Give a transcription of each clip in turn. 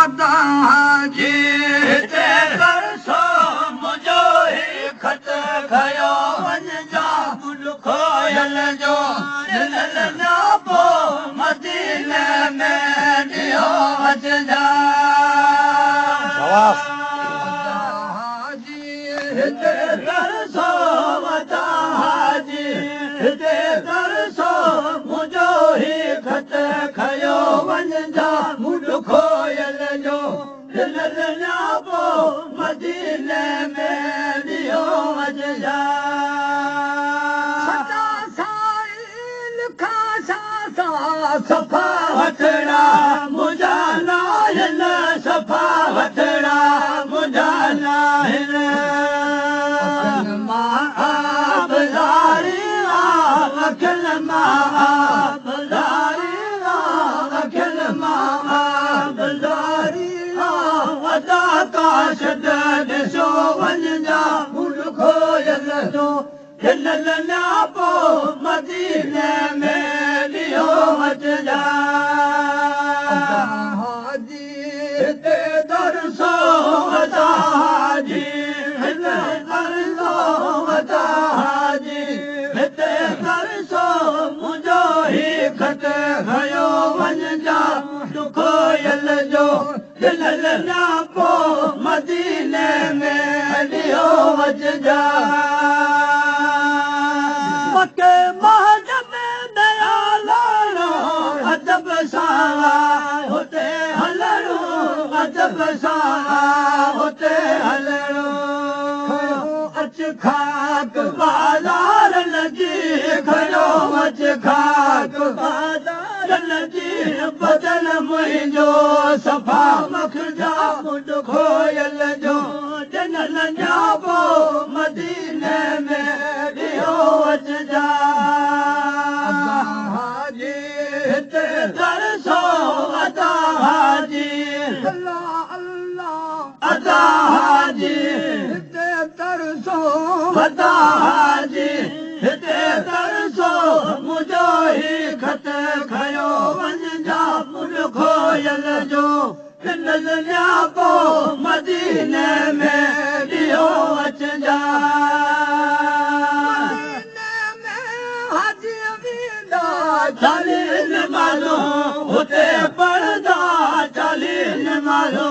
जी तरसो मुंहिंजो ही खत खयो वञा खोयल जो दिल न पोइ मदीने में ॾियो अचजा हिते तरसो वता हाजी हिते तरसो मुंहिंजो ही खत खयो वञा मुंड खोयल जो दिल न पोइ मदीने में ॾियो अचजा सफ़ा वठड़ा मुंहिंजा नाहिन सफ़ा वठड़ा मुंहिंजा नाहिन बाज़ारी अखिल बाज़ारी अखिल बाज़ारी अदा काश ॾिसो वञा मुंड खोयल जो दिल न पोइ मदीने में ॾियो अचजा हाजी हिते तरसो वता हाजी हिते तरसो वता हाजी हिते तरसो मुंहिंजो ही खत खयो वञा खोयल जो दिल न पोइ मदीने में ॾियो अचजा के महजब दयालो अदब सां हुते हलणो अदब सां हुते हलणो अच खाक बाज़ार लॻी खयो अच खाक बाज़ार लॻी बदन मुंहिंजो सफ़ा मखजा मुंड खोयल जो जनल जाबो मदीने में ॾियो अचजा हाजी हिते तरसो अदा हाजी अल्लाह अल्लाह अदा हाजी हिते तरसो अदा हाजी हिते तरसो मुंहिंजो ही खत खयो वञा मुंड खोयल जो दिल न पोइ मदीने में ॾियो अचजा चालीन मालो हुते पढ़ंदा चालीन मालो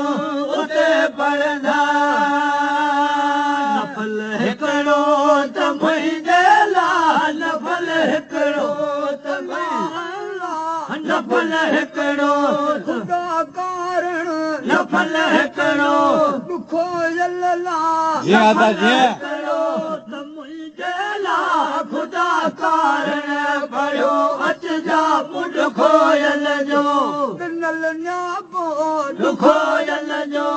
हुते पढ़ंदा नफ़ल हिकिड़ो त मुंहिंजे लाइ नफ़ल हिकिड़ो त नफ़ल हिकिड़ो ख़ुदा कारण नफ़ल हिकिड़ो खोयल त मुंहिंजे लाइ ख़ुदा कारण पढ़ियो अचजा मुंड खोयल जो दिल न पोइ खोयल जो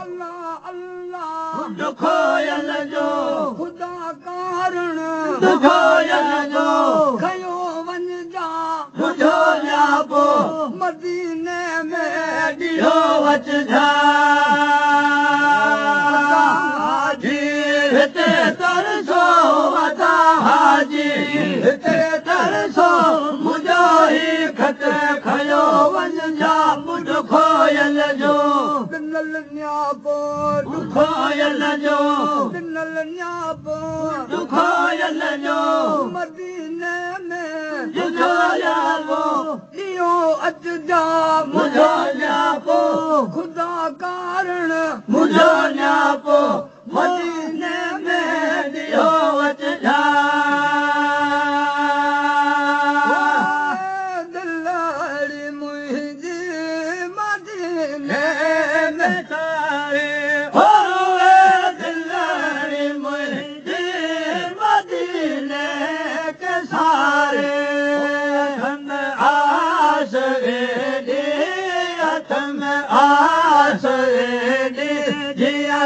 अल्लाह अल्लाह मुंड खोयल जो ख़ुदा कारण खोयल जो खयो वञा मुंहिंजो जाबो मदीने में ॾियो अचजा हाजी हिते तरसो वता हाजी हिते तरसो मुंहिंजो ही खत खयो वञा मुंड खोयल जो दिल न्यापो खोयल जो दिल न्यापो खोयल जो मदीने में ॾियो जाबो ॾियो अचजा मुंहिंजो न्यापो ख़ुदा कारण मुंहिंजो न्यापो मदीने में ॾियो अचजा दिलाड़ी मुंहिंजी मदीने में तारे हो दिलाड़ी मुंहिंजी मदीने के सारे आस एॾी हथ में आस एॾी जिया